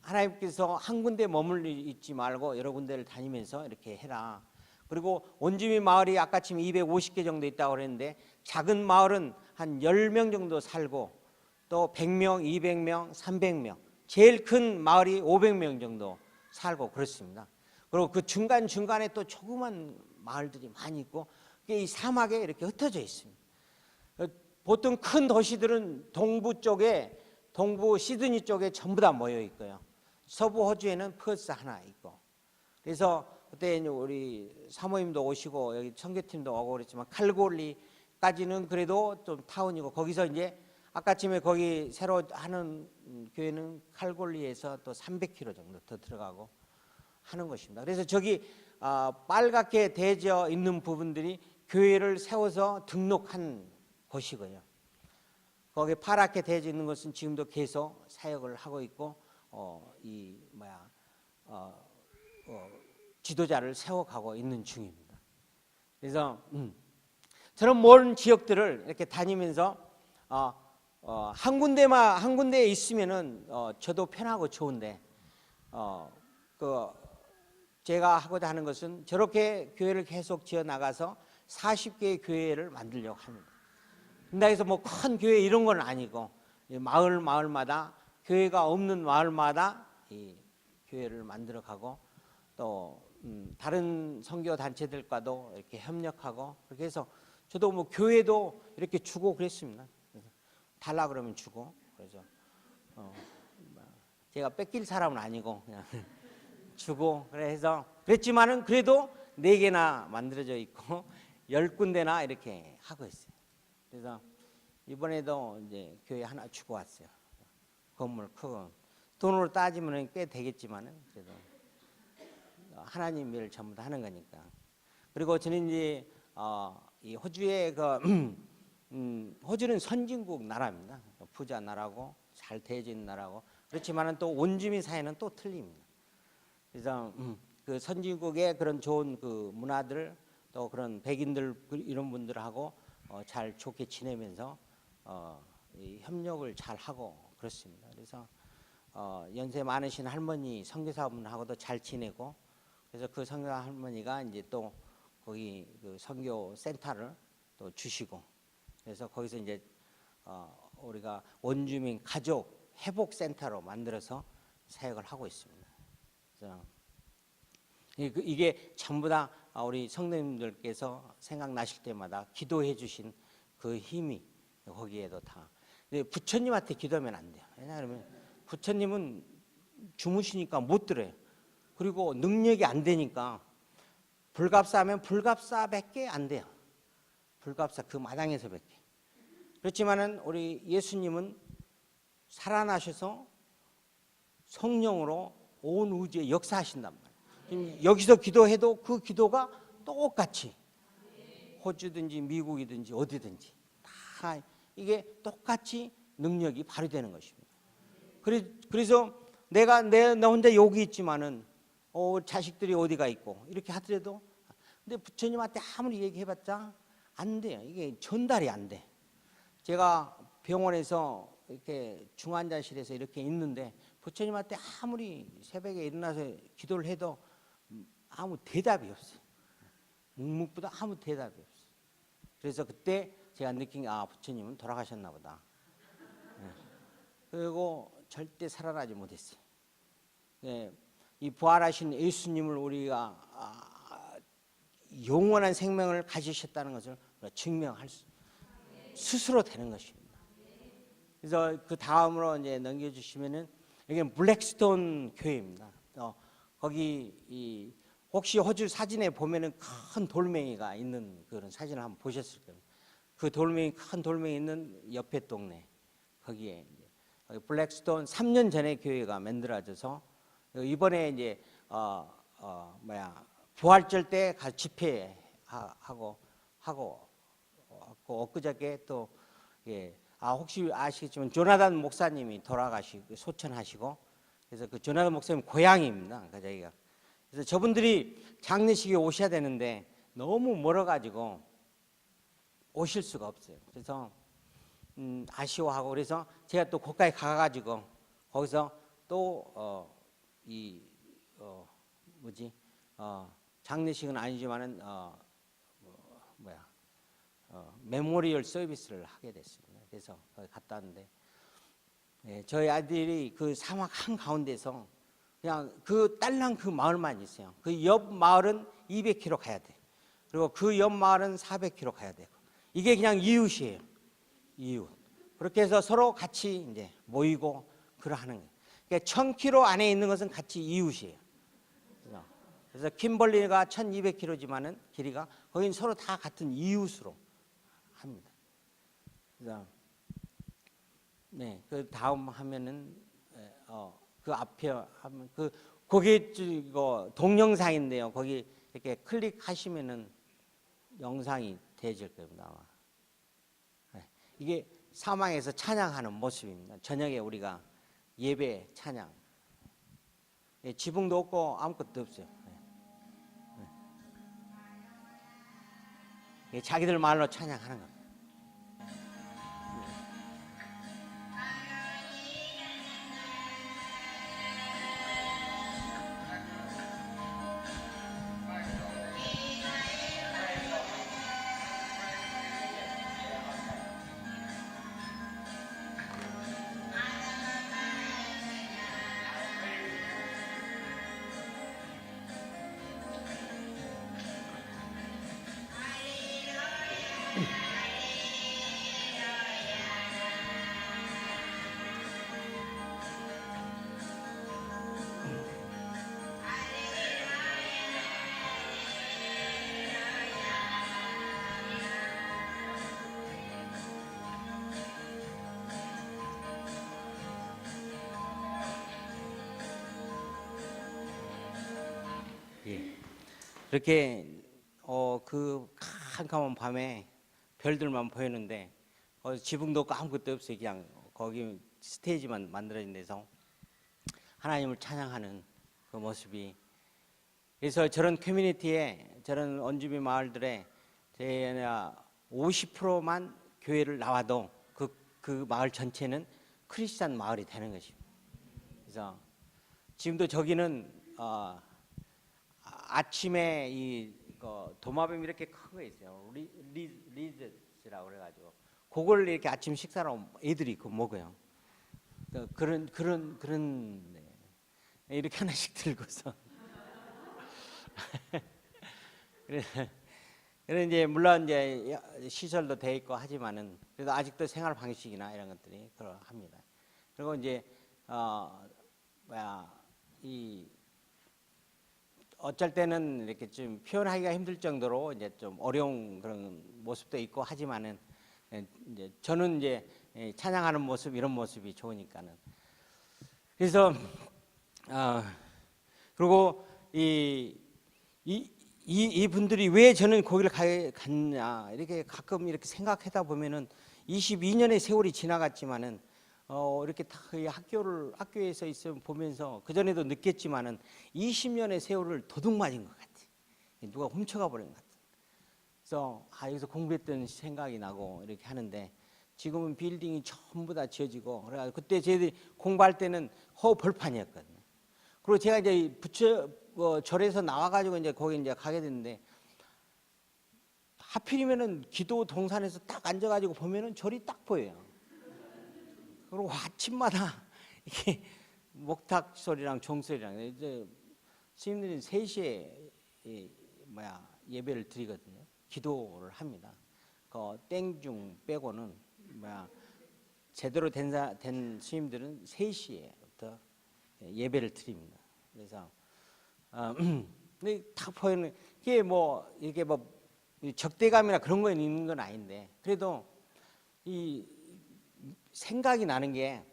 하나님께서 한 군데 머물러 있지 말고 여러 군데를 다니면서 이렇게 해라. 그리고 원주민 마을이 아까쯤 250개 정도 있다고 그랬는데 작은 마을은 한 10명 정도 살고 또 100명, 200명, 300명 제일 큰 마을이 500명 정도 살고 그렇습니다. 그리고 그 중간중간에 또 조그만 마을들이 많이 있고 이 사막에 이렇게 흩어져 있습니다. 보통 큰 도시들은 동부 시드니 쪽에 전부 다 모여 있고요. 서부 호주에는 퍼스 하나 있고 그래서 그때 우리 사모님도 오시고 여기 선교팀도 오고 그랬지만 칼골리까지는 그래도 좀 타운이고 거기서 이제 아까쯤에 거기 새로 하는 교회는 칼골리에서 또 300km 정도 더 들어가고 하는 것입니다. 그래서 저기 빨갛게 대져 있는 부분들이 교회를 세워서 등록한 곳이고요. 거기 파랗게 대져 있는 것은 지금도 계속 사역을 하고 있고 지도자를 세워가고 있는 중입니다. 그래서 저는 먼 지역들을 이렇게 다니면서 한 군데에 있으면은 저도 편하고 좋은데 제가 하고자 하는 것은 저렇게 교회를 계속 지어 나가서 40개의 교회를 만들려고 합니다. 그래서 뭐 큰 교회 이런 건 아니고 마을마다 교회가 없는 마을마다 이 교회를 만들어 가고 또 다른 선교 단체들과도 이렇게 협력하고 그렇게 해서 저도 뭐 교회도 이렇게 주고 그랬습니다. 그래서 달라 그러면 주고 그래서 제가 뺏길 사람은 아니고 그냥 주고 그래서 그랬지만은 그래도 4개나 만들어져 있고 10군데나 이렇게 하고 있어요. 그래서 이번에도 이제 교회 하나 주고 왔어요. 건물 크고 돈으로 따지면 꽤 되겠지만은 그래도 하나님 일을 전부 다 하는 거니까. 그리고 저는 이제 이 호주의 호주는 선진국 나라입니다. 부자 나라고 잘 대해진 나라고 그렇지만은 또 원주민 사회는 또 틀립니다. 그래서 그 선진국의 그런 좋은 그 문화들 또 그런 백인들 이런 분들하고 잘 좋게 지내면서 이 협력을 잘 하고 그렇습니다. 그래서 연세 많으신 할머니 선교사분하고도 잘 지내고 그래서 그 선교 할머니가 이제 또 거기 그 선교 센터를 또 주시고, 그래서 거기서 이제 우리가 원주민 가족 회복 센터로 만들어서 사역을 하고 있습니다. 그래서 이게 전부 다 우리 성도님들께서 생각나실 때마다 기도해 주신 그 힘이 거기에도 다. 근데 부처님한테 기도하면 안 돼요. 왜냐하면 부처님은 주무시니까 못 들어요. 그리고 능력이 안 되니까 불갑사하면 불갑사밖에 안 돼요. 불갑사 그 마당에서밖에. 그렇지만은 우리 예수님은 살아나셔서 성령으로 온 우주에 역사하신단 말이에요. 지금 여기서 기도해도 그 기도가 똑같이 호주든지 미국이든지 어디든지 다 이게 똑같이 능력이 발휘되는 것입니다. 그래서 나 혼자 여기 있지만은 자식들이 어디가 있고 이렇게 하더라도, 근데 부처님한테 아무리 얘기해봤자 안 돼요. 이게 전달이 안 돼. 제가 병원에서 이렇게 중환자실에서 이렇게 있는데 부처님한테 아무리 새벽에 일어나서 기도를 해도 아무 대답이 없어요. 묵묵부다 아무 대답이 없어요. 그래서 그때 제가 느낀 게 부처님은 돌아가셨나 보다. 그리고 절대 살아나지 못했어요. 이 부활하신 예수님을 우리가 영원한 생명을 가지셨다는 것을 증명할 스스로 되는 것입니다. 그래서 그 다음으로 이제 넘겨주시면은 여기는 블랙스톤 교회입니다. 거기 혹시 호주 사진에 보면은 큰 돌멩이가 있는 그런 사진을 한번 보셨을 거예요. 그 큰 돌멩이 있는 옆에 동네 거기에 이제 블랙스톤 3년 전에 교회가 만들어져서 이번에 이제 부활절 때 가서 집회하고 엊그저께 또 혹시 아시겠지만 조나단 목사님이 돌아가시고 소천하시고, 그래서 그 조나단 목사님 고향입니다. 저희가. 그래서 저분들이 장례식에 오셔야 되는데 너무 멀어가지고 오실 수가 없어요. 그래서 아쉬워하고, 그래서 제가 또 거기까지 가가지고 거기서 또 장례식은 아니지만은 메모리얼 서비스를 하게 됐습니다. 그래서 거기 갔다 왔는데, 저희 아들이 그 사막 한 가운데서 그냥 그 딸랑 그 마을만 있어요. 그 옆 마을은 200km 가야 돼. 그리고 그 옆 마을은 400km 가야 되고, 이게 그냥 이웃이에요. 이웃. 그렇게 해서 서로 같이 이제 모이고 그러하는 거예요. 그러니까 1000km 안에 있는 것은 같이 이웃이에요. 그래서 kimberley가 1200km지만은 길이가 거긴 서로 다 같은 이웃으로 합니다. 그래서 그 다음 하면은 그 앞에 하면 거기 동영상인데요. 거기 이렇게 클릭하시면은 영상이 되질 겁니다. 아마. 이게 사망에서 찬양하는 모습입니다. 저녁에 우리가 예배 찬양. 지붕도 없고 아무것도 없어요. 자기들 말로 찬양하는 겁니다. 이렇게 그 캄캄한 밤에 별들만 보이는데 지붕도 없고 아무것도 없어요. 그냥 거기 스테이지만 만들어진 데서 하나님을 찬양하는 그 모습이, 그래서 저런 커뮤니티에, 저런 원주민 마을들에 50%만 교회를 나와도 그 마을 전체는 크리스찬 마을이 되는 것입니다. 그래서 지금도 저기는 아침에 이 도마뱀 이렇게 큰 거 있어요. 리즈라고 그래가지고 그걸 이렇게 아침 식사로 애들이 그 먹어요. 그런 네. 이렇게 하나씩 들고서 그래 이제 물론 이제 시설도 돼 있고 하지만은 그래도 아직도 생활 방식이나 이런 것들이 그러합니다. 그리고 이제 이 어쩔 때는 이렇게 좀 표현하기가 힘들 정도로 이제 좀 어려운 그런 모습도 있고 하지만은 이제 저는 이제 찬양하는 모습 이런 모습이 좋으니까는 그래서 그리고 이 분들이 왜 저는 거기를 갔냐 이렇게 가끔 이렇게 생각하다 보면은 22년의 세월이 지나갔지만은 이렇게 다 학교에서 있으면 보면서 그 전에도 느꼈지만은 20년의 세월을 도둑 맞은 것 같아. 누가 훔쳐가 버린 것 같아. 그래서 여기서 공부했던 생각이 나고 이렇게 하는데 지금은 빌딩이 전부 다 지어지고 그래가지고 그때 저희들이 공부할 때는 허벌판이었거든요. 그리고 제가 이제 절에서 나와가지고 이제 거기 이제 가게 됐는데 하필이면은 기도 동산에서 딱 앉아가지고 보면은 절이 딱 보여요. 그리고 아침마다 이게 목탁 소리랑 종소리랑 이제 스님들이 3시에 예배를 드리거든요. 기도를 합니다. 그 땡중 빼고는 제대로 된 스님들은 3시에부터 예배를 드립니다. 그래서 딱 보이는 이게 이렇게 적대감이나 그런 거 있는 건 아닌데 그래도 이 생각이 나는 게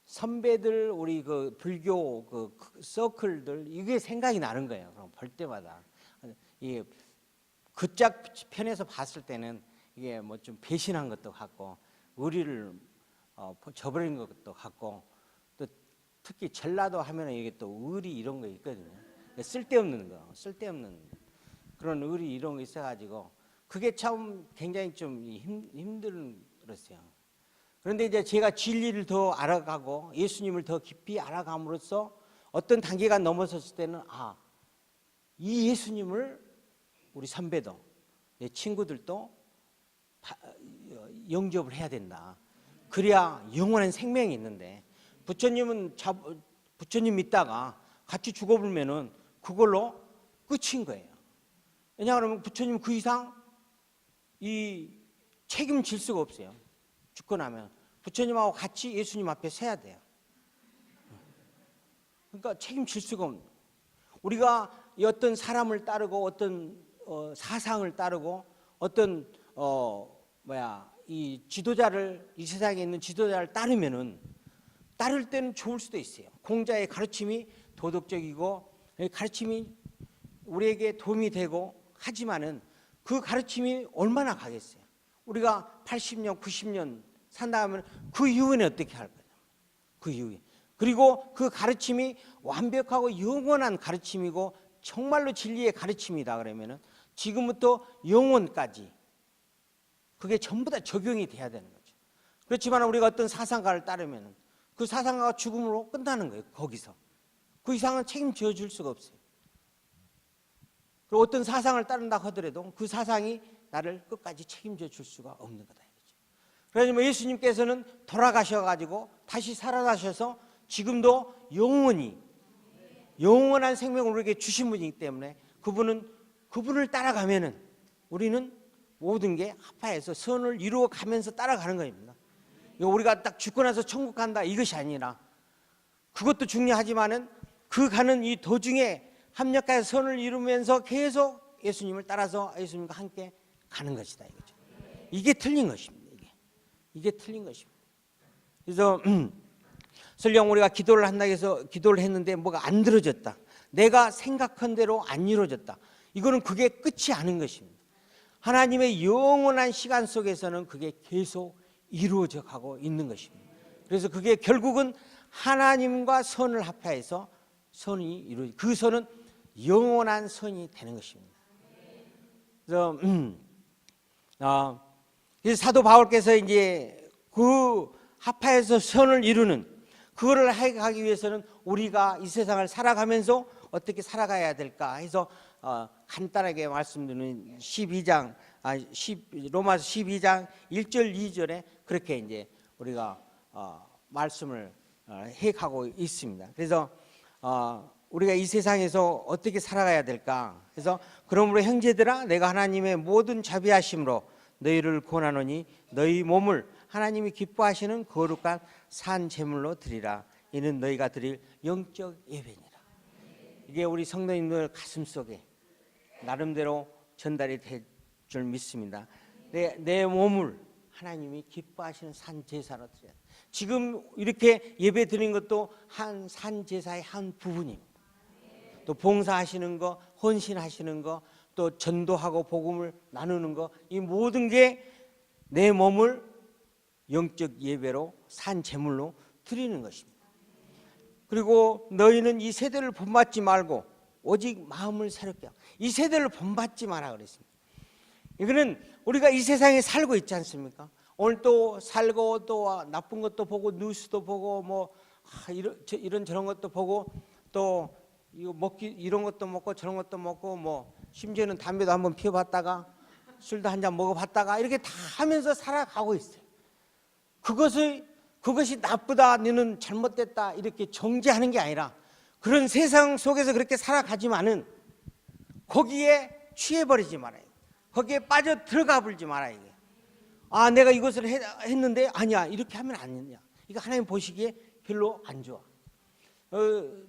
선배들 우리 그 불교 그 서클들 이게 생각이 나는 거예요. 그럼 볼 때마다 이 그짝 편에서 봤을 때는 이게 좀 배신한 것도 같고 의리를 저버린 것도 같고 또 특히 전라도 하면은 이게 또 의리 이런 거 있거든요. 쓸데없는 그런 의리 이런 거 있어가지고 그게 참 굉장히 좀 힘들었어요. 그런데 이제 제가 진리를 더 알아가고 예수님을 더 깊이 알아감으로써 어떤 단계가 넘어섰을 때는 이 예수님을 우리 선배도 내 친구들도 영접을 해야 된다. 그래야 영원한 생명이 있는데 부처님 믿다가 같이 죽어버리면은 그걸로 끝인 거예요. 왜냐하면 부처님 그 이상 책임질 수가 없어요. 죽고 나면 부처님하고 같이 예수님 앞에 서야 돼요. 그러니까 책임질 수가 없는 거예요. 우리가 어떤 사람을 따르고 어떤 사상을 따르고 어떤 이 세상에 있는 지도자를 따를 때는 좋을 수도 있어요. 공자의 가르침이 도덕적이고 가르침이 우리에게 도움이 되고 하지만은 그 가르침이 얼마나 가겠어요. 우리가 80년, 90년 산다 하면 그 이후에는 어떻게 할 거냐. 그 이후에. 그리고 그 가르침이 완벽하고 영원한 가르침이고 정말로 진리의 가르침이다 그러면은 지금부터 영원까지 그게 전부 다 적용이 돼야 되는 거죠. 그렇지만 우리가 어떤 사상가를 따르면은 그 사상가가 죽음으로 끝나는 거예요. 거기서. 그 이상은 책임져 줄 수가 없어요. 그리고 어떤 사상을 따른다 하더라도 그 사상이 나를 끝까지 책임져 줄 수가 없는 거다. 그래서 예수님께서는 돌아가셔가지고 다시 살아나셔서 지금도 영원한 생명을 우리에게 주신 분이기 때문에 그분을 따라가면은 우리는 모든 게 합하여서 선을 이루어 가면서 따라가는 겁니다. 우리가 딱 죽고 나서 천국 간다 이것이 아니라 그것도 중요하지만은 그 가는 이 도중에 합력하여 선을 이루면서 계속 예수님을 따라서 예수님과 함께 가는 것이다 이거죠. 이게 틀린 것입니다. 이게 틀린 것입니다. 그래서 설령 우리가 기도를 한다고 해서 기도를 했는데 뭐가 안 들어졌다. 내가 생각한 대로 안 이루어졌다. 이거는 그게 끝이 아닌 것입니다. 하나님의 영원한 시간 속에서는 그게 계속 이루어져 가고 있는 것입니다. 그래서 그게 결국은 하나님과 선을 합하여서 선이 이루어져 그 선은 영원한 선이 되는 것입니다. 그래서 그래서 사도 바울께서 이제 그 합하여서 선을 이루는 그거를 하기 위해서는 우리가 이 세상을 살아가면서 어떻게 살아가야 될까 해서 간단하게 말씀드리는 12장 로마서 12장 1절 2절에 그렇게 이제 우리가 말씀을 해가고 있습니다. 그래서 우리가 이 세상에서 어떻게 살아가야 될까? 그래서 그러므로 형제들아 내가 하나님의 모든 자비하심으로 너희를 권하노니 너희 몸을 하나님이 기뻐하시는 거룩한 산 제물로 드리라. 이는 너희가 드릴 영적 예배니라. 이게 우리 성도님들 가슴속에 나름대로 전달이 될 줄 믿습니다. 내 몸을 하나님이 기뻐하시는 산 제사로 드려야 돼. 지금 이렇게 예배 드리는 것도 한 산 제사의 한 부분입니다. 또 봉사하시는 거, 헌신하시는 거, 또 전도하고 복음을 나누는 거, 이 모든 게 내 몸을 영적 예배로 산 제물로 드리는 것입니다. 그리고 너희는 이 세대를 본받지 말고 오직 마음을 새롭게 하고, 이 세대를 본받지 마라 그랬습니다. 이거는 우리가 이 세상에 살고 있지 않습니까? 오늘 또 살고 또 나쁜 것도 보고 뉴스도 보고 뭐 이런 저런 것도 보고 또 이거 먹기 이런 것도 먹고 저런 것도 먹고 뭐 심지어는 담배도 한번 피워봤다가 술도 한 잔 먹어봤다가 이렇게 다 하면서 살아가고 있어요. 그것이 나쁘다, 너는 잘못됐다 이렇게 정죄하는 게 아니라 그런 세상 속에서 그렇게 살아가지만은 거기에 취해버리지 말아요. 거기에 빠져 들어가 버리지 말아요. 이게. 내가 이것을 했는데 아니야 이렇게 하면 안 되냐. 이거 하나님 보시기에 별로 안 좋아.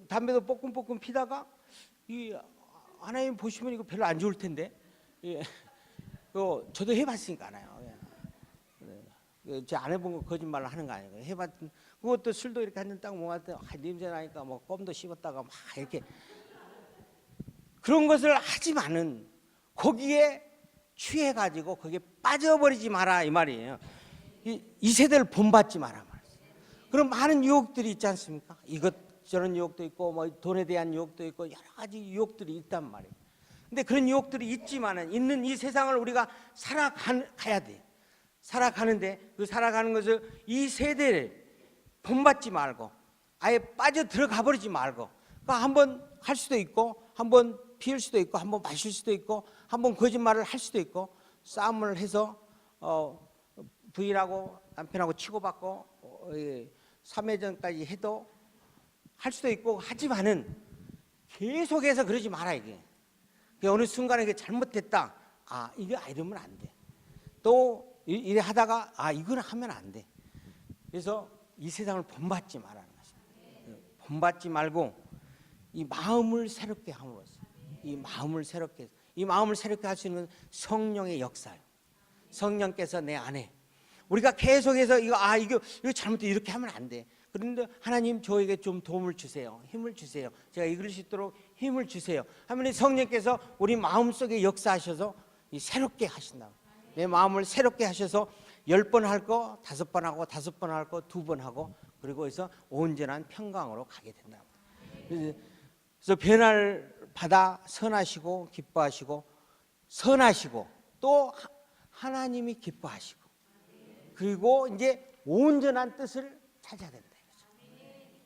담배도 뽀끔뽀끔 피다가 하나님 보시면 이거 별로 안 좋을 텐데. 저도 해봤으니까 알아요. 제 안 해본 거 거짓말로 하는 거 아니에요. 해봤던 그것도 술도 이렇게 한 잔 딱 먹었을 때 냄새 나니까 뭐 껌도 씹었다가 막 이렇게 그런 것을 하지만은 거기에 취해가지고 거기에 빠져버리지 마라 이 말이에요. 이 세대를 본받지 마라 말이에요. 그런 많은 유혹들이 있지 않습니까? 이것저런 유혹도 있고 뭐 돈에 대한 유혹도 있고 여러 가지 유혹들이 있단 말이에요. 근데 그런 유혹들이 있지만은 있는 이 세상을 우리가 살아가야 돼요. 살아가는데 그 살아가는 것을 이 세대를 본받지 말고 아예 빠져 들어가 버리지 말고 그러니까 한번 할 수도 있고 한번 피울 수도 있고 한번 마실 수도 있고 한번 거짓말을 할 수도 있고 싸움을 해서 부인하고 남편하고 치고받고 3회전까지 해도 할 수도 있고 하지만은 계속해서 그러지 마라 이게. 어느 순간에 이게 잘못됐다. 이거 이러면 안 돼. 또 이래 하다가 이거는 하면 안 돼. 그래서 이 세상을 본받지 말라는 것입니다. 본받지 말고 이 마음을 새롭게 함으로써 이 마음을 새롭게 할 수 있는 성령의 역사예요. 성령께서 내 안에 우리가 계속해서 이거 잘못돼 이렇게 하면 안 돼. 그런데 하나님 저에게 좀 도움을 주세요. 힘을 주세요. 제가 이길 수 있도록 힘을 주세요. 하면 성령께서 우리 마음속에 역사하셔서 새롭게 하신다. 내 마음을 새롭게 하셔서 10번 할 거 5번 하고 5번 할 거 2번 하고 그리고 해서 온전한 평강으로 가게 된다. 그래서 변화를 받아 선하시고 기뻐하시고 선하시고 또 하나님이 기뻐하시고 그리고 이제 온전한 뜻을 찾아야 된다.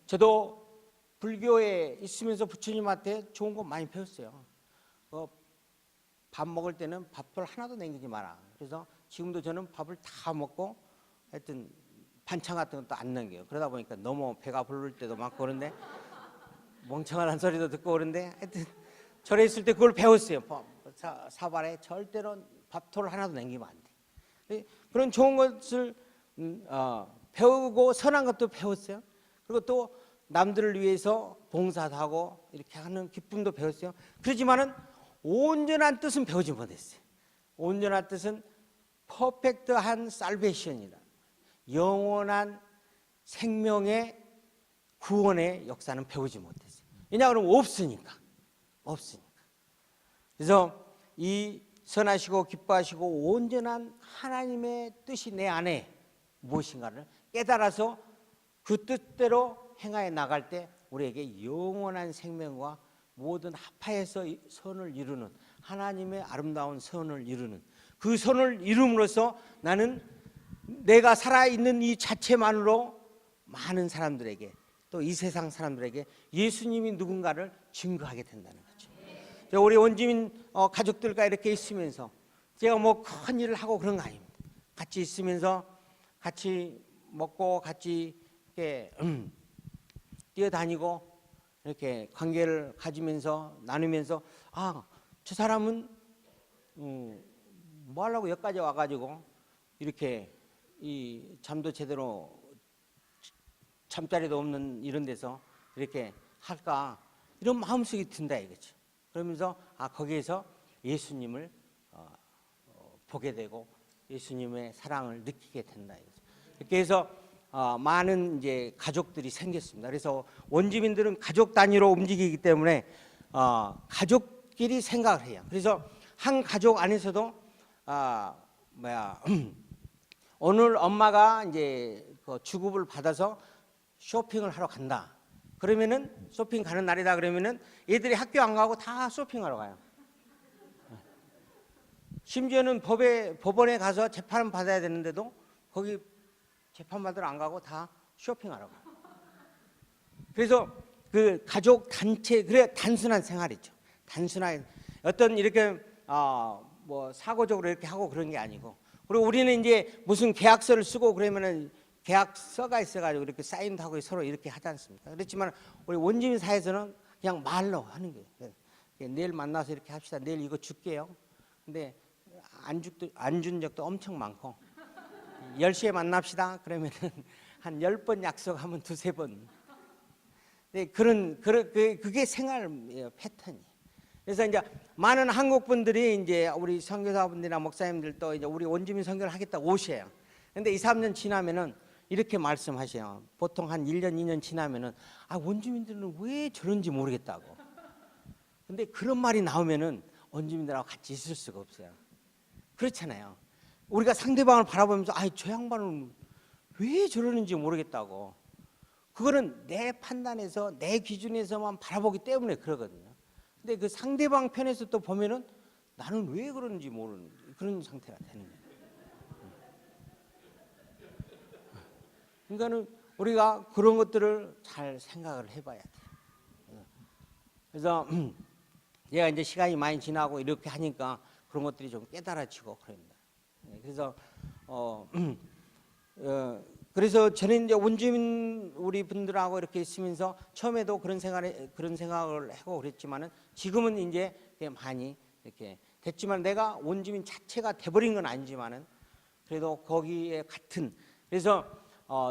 저도 불교에 있으면서 부처님한테 좋은 거 많이 배웠어요. 밥 먹을 때는 밥을 하나도 남기지 마라. 그래서 지금도 저는 밥을 다 먹고 하여튼 반찬 같은 것도 안 남겨요. 그러다 보니까 너무 배가 부를 때도 많고 그런데 멍청한 소리도 듣고 그런데 하여튼 절에 있을 때 그걸 배웠어요. 사발에 절대로 밥톨 하나도 남기면 안 돼. 그런 좋은 것을 배우고 선한 것도 배웠어요. 그리고 또 남들을 위해서 봉사도 하고 이렇게 하는 기쁨도 배웠어요. 그렇지만은 온전한 뜻은 배우지 못했어요. 온전한 뜻은 퍼펙트한 살베이션이다. 영원한 생명의 구원의 역사는 배우지 못했어요. 왜냐하면 없으니까. 그래서 이 선하시고 기뻐하시고 온전한 하나님의 뜻이 내 안에 무엇인가를 깨달아서 그 뜻대로 행하여 나갈 때 우리에게 영원한 생명과 모든 합하여서 선을 이루는 하나님의 아름다운 선을 이루는 그 선을 이룸으로써 나는 내가 살아있는 이 자체만으로 많은 사람들에게 또 이 세상 사람들에게 예수님이 누군가를 증거하게 된다는 거죠. 우리 원주민 가족들과 이렇게 있으면서 제가 뭐 큰 일을 하고 그런 거 아닙니다. 같이 있으면서 같이 먹고 같이 이렇게 뛰어다니고 이렇게 관계를 가지면서 나누면서 저 사람은 뭐 하려고 여기까지 와가지고 이렇게 이 잠도 제대로 잠자리도 없는 이런 데서 이렇게 할까 이런 마음속이 든다 이거죠. 그러면서 거기에서 예수님을 보게 되고 예수님의 사랑을 느끼게 된다 이거죠. 이렇게 해서 많은 이제 가족들이 생겼습니다. 그래서 원주민들은 가족 단위로 움직이기 때문에 가족끼리 생각을 해요. 그래서 한 가족 안에서도 오늘 엄마가 이제 그 주급을 받아서 쇼핑을 하러 간다. 그러면은 쇼핑 가는 날이다 그러면은 애들이 학교 안 가고 다 쇼핑하러 가요. 심지어는 법원에 가서 재판 받아야 되는데도 거기 재판 받으러 안 가고 다 쇼핑하러 가요. 그래서 그 가족 단체 그래 단순한 생활이죠. 단순한 어떤 이렇게 뭐 사고적으로 이렇게 하고 그런 게 아니고 그리고 우리는 이제 무슨 계약서를 쓰고 그러면은 계약서가 있어가지고 이렇게 사인도 하고 서로 이렇게 하지 않습니까? 그렇지만 우리 원주민 사회에서는 그냥 말로 하는 거예요. 내일 만나서 이렇게 합시다. 내일 이거 줄게요. 근데 안 준 적도 엄청 많고 10시에 만납시다. 그러면은 한 10번 약속하면 2-3번. 네, 그게 생활 패턴이에요. 그래서 이제 많은 한국 분들이 이제 우리 선교사분들이나 목사님들도 이제 우리 원주민 선교를 하겠다고 오셔요. 근데 2-3년 지나면은 이렇게 말씀하셔요. 보통 한 1년, 2년 지나면은 원주민들은 왜 저런지 모르겠다고. 근데 그런 말이 나오면은 원주민들하고 같이 있을 수가 없어요. 그렇잖아요. 우리가 상대방을 바라보면서 저 양반은 왜 저러는지 모르겠다고. 그거는 내 판단에서 내 기준에서만 바라보기 때문에 그러거든요. 근데 그 상대방 편에서 또 보면은 나는 왜 그러는지 모르는 그런 상태가 되는 거예요. 그러니까는 우리가 그런 것들을 잘 생각을 해봐야 돼요. 그래서 제가 이제 시간이 많이 지나고 이렇게 하니까 그런 것들이 좀 깨달아지고 그럽니다. 그래서 그래서 저는 이제 원주민 우리 분들하고 이렇게 있으면서 처음에도 그런 생각을 하고 그랬지만은 지금은 이제 많이 이렇게 됐지만 내가 원주민 자체가 돼버린 건 아니지만은 그래도 거기에 같은 그래서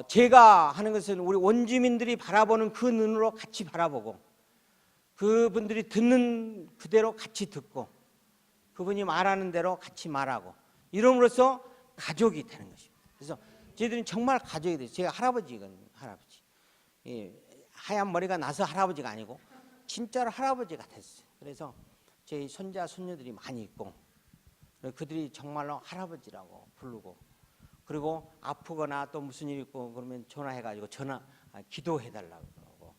제가 하는 것은 우리 원주민들이 바라보는 그 눈으로 같이 바라보고 그분들이 듣는 그대로 같이 듣고 그분이 말하는 대로 같이 말하고 이름으로써 가족이 되는 것입니다. 그래서 저희들은 정말 가족이 돼요. 제가 할아버지거든요. 할아버지. 하얀 머리가 나서 할아버지가 아니고 진짜로 할아버지가 됐어요. 그래서 저희 손자 손녀들이 많이 있고 그들이 정말로 할아버지라고 부르고 그리고 아프거나 또 무슨 일 있고 그러면 전화해가지고 기도해달라고 그러고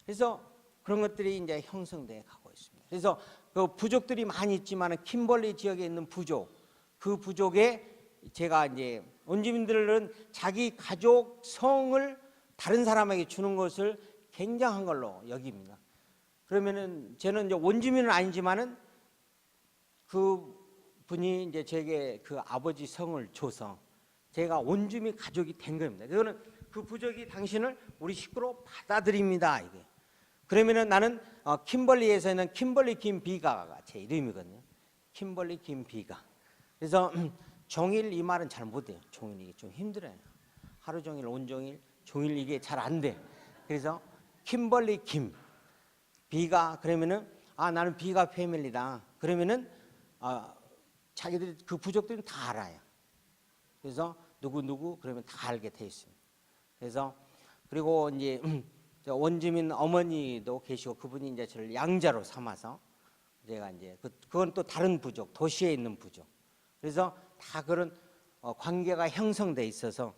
그래서 그런 것들이 이제 형성돼 가고 있습니다. 그래서 그 부족들이 많이 있지만은 킴벌리 지역에 있는 부족 그 부족에 제가 이제 원주민들은 자기 가족 성을 다른 사람에게 주는 것을 굉장한 걸로 여깁니다. 그러면은 저는 이제 원주민은 아니지만은 그 분이 이제 제게 그 아버지 성을 줘서 제가 원주민 가족이 된 겁니다. 그거는 그 부족이 당신을 우리 식구로 받아들입니다. 이게. 그러면은 나는 킴벌리에서는 킴벌리 김비가가 제 이름이거든요. 킴벌리 김비가. 그래서 종일 이 말은 잘 못해요. 종일 이게 좀 힘들어요. 하루 종일 온종일 종일 이게 잘 안 돼. 그래서 킴벌리 김 비가 그러면은 나는 비가 패밀리다. 그러면은 자기들이 그 부족들은 다 알아요. 그래서 누구 그러면 다 알게 돼 있습니다. 그래서 그리고 이제 원주민 어머니도 계시고 그분이 이제 저를 양자로 삼아서 제가 이제 그건 또 다른 부족 도시에 있는 부족. 그래서 다 그런 관계가 형성돼 있어서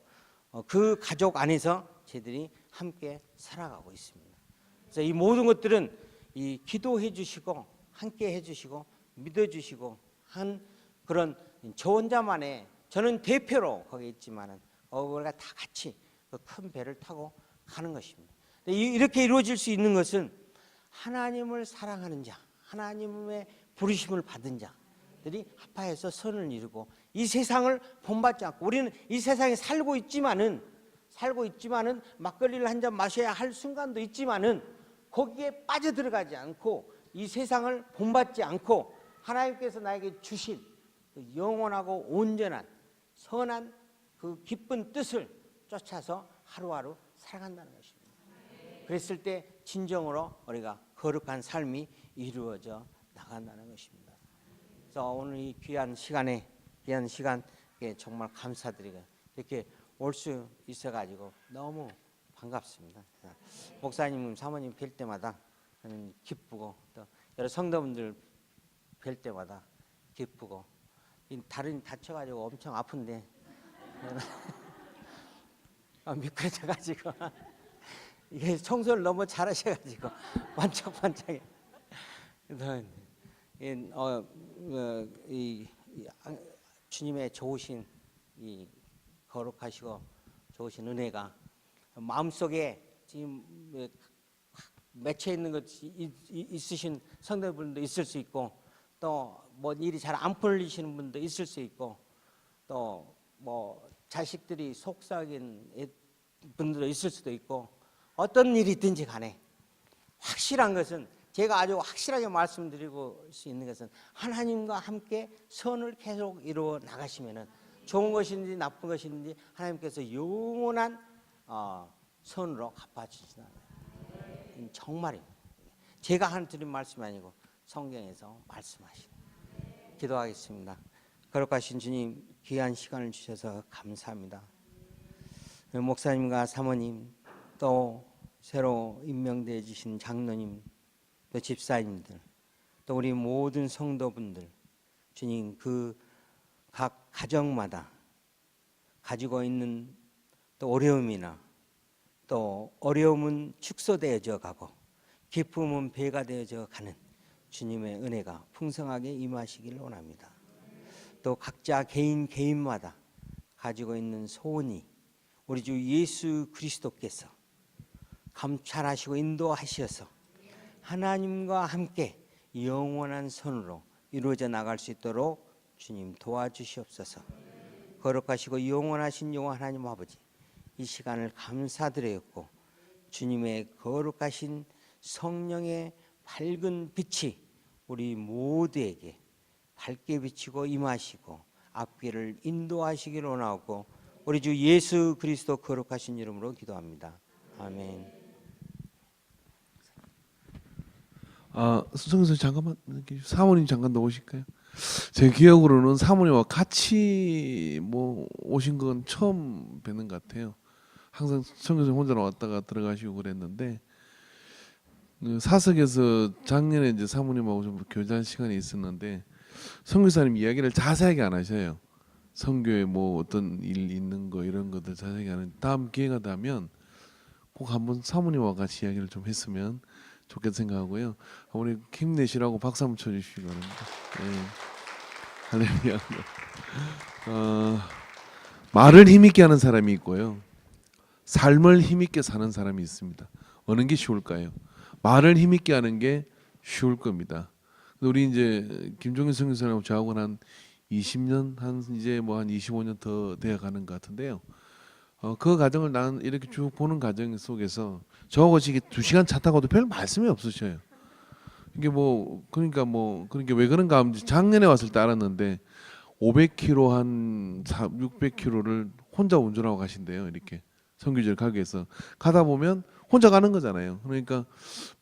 그 가족 안에서 저희들이 함께 살아가고 있습니다. 그래서 이 모든 것들은 이 기도해 주시고 함께 해 주시고 믿어 주시고 한 그런 저 혼자만의 저는 대표로 거기 있지만은 우리가 다 같이 그 큰 배를 타고 가는 것입니다. 이렇게 이루어질 수 있는 것은 하나님을 사랑하는 자, 하나님의 부르심을 받은 자들이 합하여서 선을 이루고 이 세상을 본받지 않고, 우리는 이 세상에 살고 있지만은 막걸리를 한 잔 마셔야 할 순간도 있지만은 거기에 빠져들어가지 않고 이 세상을 본받지 않고 하나님께서 나에게 주신 그 영원하고 온전한 선한 그 기쁜 뜻을 쫓아서 하루하루 살아간다는 것입니다. 그랬을 때 진정으로 우리가 거룩한 삶이 이루어져 나간다는 것입니다. 그래서 오늘 이 귀한 시간에 정말 감사드리고 이렇게 올 수 있어가지고 너무 반갑습니다. 목사님, 사모님 뵐 때마다 저는 기쁘고, 또 여러 성도분들 뵐 때마다 기쁘고, 다리 다쳐가지고 엄청 아픈데 미끄러져가지고 이게 청소를 너무 잘하셔가지고 반짝반짝해. 그래서 주님의 좋으신 이 거룩하시고 좋으신 은혜가 마음속에 지금 맺혀 있는 것 있으신 성도분도 있을 수 있고, 또 뭐 일이 잘 안 풀리시는 분도 있을 수 있고, 또 뭐 자식들이 속삭인 분들도 있을 수도 있고, 어떤 일이 있든지 간에 확실한 것은, 제가 아주 확실하게 말씀드리고 수 있는 것은, 하나님과 함께 선을 계속 이루어 나가시면은 좋은 것인지 나쁜 것인지 하나님께서 영원한 선으로 갚아주시는 거예요. 정말입니다. 제가 하는 드린 말씀이 아니고 성경에서 말씀하시는. 기도하겠습니다. 거룩하신 주님, 귀한 시간을 주셔서 감사합니다. 목사님과 사모님, 또 새로 임명되어 주신 장로님, 또 집사님들, 또 우리 모든 성도분들, 주님, 그 각 가정마다 가지고 있는 또 어려움이나, 또 어려움은 축소되어져 가고 기쁨은 배가 되어져 가는 주님의 은혜가 풍성하게 임하시기를 원합니다. 또 각자 개인마다 가지고 있는 소원이 우리 주 예수 그리스도께서 감찰하시고 인도하셔서 하나님과 함께 영원한 선으로 이루어져 나갈 수 있도록 주님 도와주시옵소서. 거룩하시고 영원하신 영원 하나님 아버지, 이 시간을 감사드렸고, 주님의 거룩하신 성령의 밝은 빛이 우리 모두에게 밝게 비치고 임하시고 앞길을 인도하시기를 원하고, 우리 주 예수 그리스도 거룩하신 이름으로 기도합니다. 아멘. 수성에서 잠깐만, 사모님 잠깐 나오실까요? 제 기억으로는 사모님과 같이 뭐 오신 건 처음 뵙는 것 같아요. 항상 성교사 혼자 왔다가 들어가시고 그랬는데, 사석에서 작년에 이제 사모님하고 좀 교제한 시간이 있었는데, 성교사님 이야기를 자세하게 안 하셔요. 성교에 뭐 어떤 일 있는 거 이런 것들 자세하게 하는. 다음 기회가 되면 꼭 한번 사모님과 같이 이야기를 좀 했으면 좋겠다 생각하고요. 우리 힘내시라고 박수 한번 쳐주시기 바랍니다. 네. 할렐루야. 말을 힘있게 하는 사람이 있고요, 삶을 힘있게 사는 사람이 있습니다. 어느 게 쉬울까요? 말을 힘있게 하는 게 쉬울 겁니다. 우리 이제 김종인 선교사님하고 저하고는 한 20년, 한 이제 뭐 한 25년 더 되어가는 것 같은데요. 그 과정을 나는 이렇게 쭉 보는 과정 속에서 저하고 지금 2시간 차 타고도 별 말씀이 없으셔요. 이게 그러니까 왜 그런가 하면, 작년에 왔을 때 알았는데 500km 한 600km를 혼자 운전하고 가신대요. 이렇게 선교지를 가기 위해서 가다 보면 혼자 가는 거잖아요. 그러니까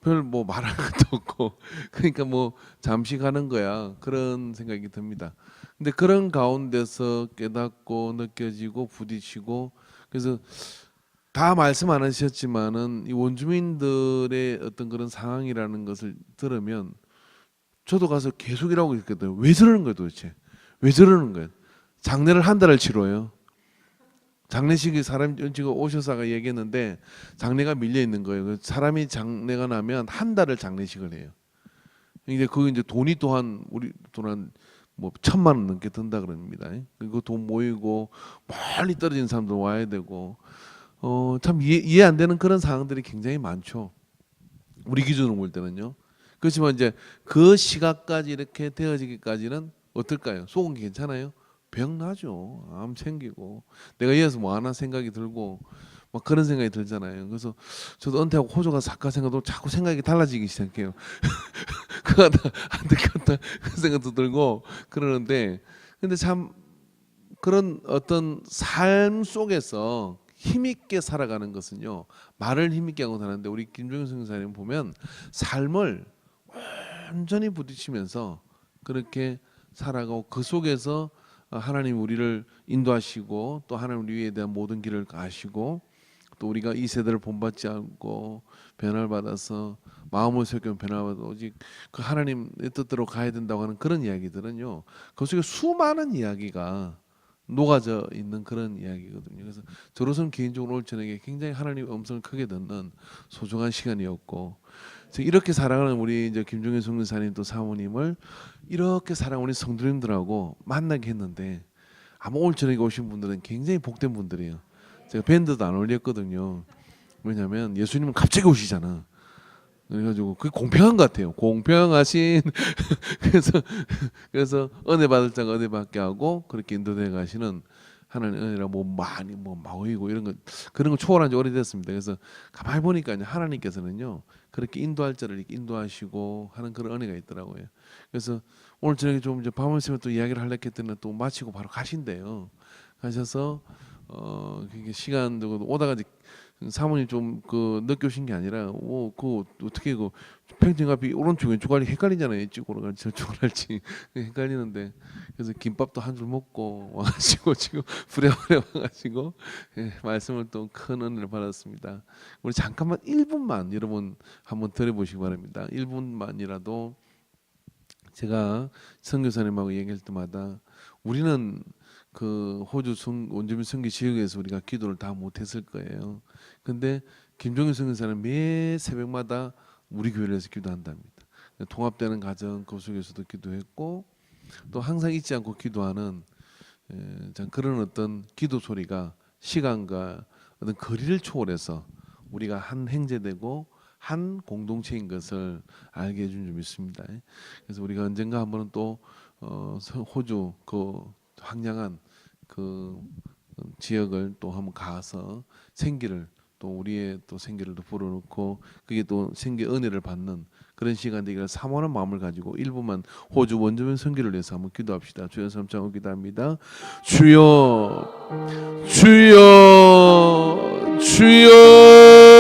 별 뭐 말할 것도 없고, 그러니까 뭐 잠시 가는 거야, 그런 생각이 듭니다. 근데 그런 가운데서 깨닫고 느껴지고 부딪히고, 그래서 다 말씀 안 하셨지만은 이 원주민들의 어떤 그런 상황이라는 것을 들으면 저도 가서 계속 일하고 있거든요. 왜 저러는 거예요 도대체? 왜 저러는 거예요? 장례를 한 달을 치러요. 장례식이 사람 지금 오셔서 아까 얘기했는데 장례가 밀려 있는 거예요. 사람이 장례가 나면 한 달을 장례식을 해요. 이제 그 이제 돈이 또한 우리 돈 한 뭐 1,000만 원 넘게 든다 그럽니다. 그리고 돈 모이고 멀리 떨어진 사람들 와야 되고, 참 이해 안 되는 그런 상황들이 굉장히 많죠. 우리 기준으로 볼 때는요. 그렇지만 이제 그 시각까지 이렇게 되어지기까지는 어떨까요? 속은 괜찮아요? 병 나죠. 암 생기고 내가 이어서 뭐 하나 생각이 들고 막 그런 생각이 들잖아요. 그래서 저도 은퇴하고 호주가 사카 생각도 자꾸 생각이 달라지기 시작해요. 그거 하다 안 되겠다 그 생각도 들고 그러는데 근데 참 그런 어떤 삶 속에서 힘있게 살아가는 것은요 말을 힘있게 하고 사는데 우리 김종현 선교사님 보면 삶을 완전히 부딪히면서 그렇게 살아가고 그 속에서 하나님 우리를 인도하시고 또 하나님 우리에 대한 모든 길을 가시고 또 우리가 이 세대를 본받지 않고 변화를 받아서 마음을 새겨 변화받아 오직 그 하나님의 뜻대로 가야 된다고 하는 그런 이야기들은요 그 속에 수많은 이야기가 녹아져 있는 그런 이야기거든요. 그래서 저로서는 개인적으로 오늘 저녁에 굉장히 하나님의 음성을 크게 듣는 소중한 시간이었고 이렇게 살아가는 우리 이제 김종현 선교사님 또 사모님을 이렇게 살아가는 우리 성도님들하고 만나게 했는데 아마 오늘 저녁에 오신 분들은 굉장히 복된 분들이에요. 제가 밴드도 안 올렸거든요. 왜냐하면 예수님은 갑자기 오시잖아. 그래가지고 그게 공평한 것 같아요. 공평하신 그래서 은혜 받을 자가 은혜 받게 하고 그렇게 인도돼 가시는 하나님 은혜라 뭐 많이 뭐 마오이고 이런 거 그런 거 초월한 지 오래됐습니다. 그래서 가만히 보니까 하나님께서는요 그렇게 인도할 자를 이렇게 인도하시고 하는 그런 은혜가 있더라고요. 그래서 오늘 저녁에 좀 이제 밤을 새면 또 이야기를 하려고 했더니 또 마치고 바로 가신대요. 가셔서 그게 시간 두고 오다가 이제 사모님 좀 그 늦게 오신 게 아니라 그 어떻게 그 팽ting 앞이 오른쪽 왼쪽 갈리 헷갈리잖아요. 이쪽으로 갈지 저쪽으로 갈지 헷갈리는데 그래서 김밥도 한 줄 먹고 와가지고 지금 부랴부랴 와가지고 말씀을 또 큰 은혜를 받았습니다. 우리 잠깐만 1분만 여러분 한번 들어보시기 바랍니다. 1분만이라도 제가 선교사님하고 얘기할 때마다 우리는 그 호주 원주민 선교 지역에서 우리가 기도를 다 못했을 거예요. 근데 김종현 선교사는 매 새벽마다 우리 교회를 해서 기도한답니다. 통합되는 가정 그 속에서도 기도했고 또 항상 잊지 않고 기도하는 참 그런 어떤 기도 소리가 시간과 어떤 거리를 초월해서 우리가 한 행제되고 한 공동체인 것을 알게 해준 줄 믿습니다. 그래서 우리가 언젠가 한번은 또 호주 그 황량한 그 지역을 또 한번 가서 생기를 또 우리의 또 생기를 또 불어넣고 그게 또 생기 은혜를 받는 그런 시간 되기를 사모하는 마음을 가지고 1분만 호주 원주민 선교를 위해서 한번 기도합시다. 주여 삼창을 기도합니다. 주여 주여 주여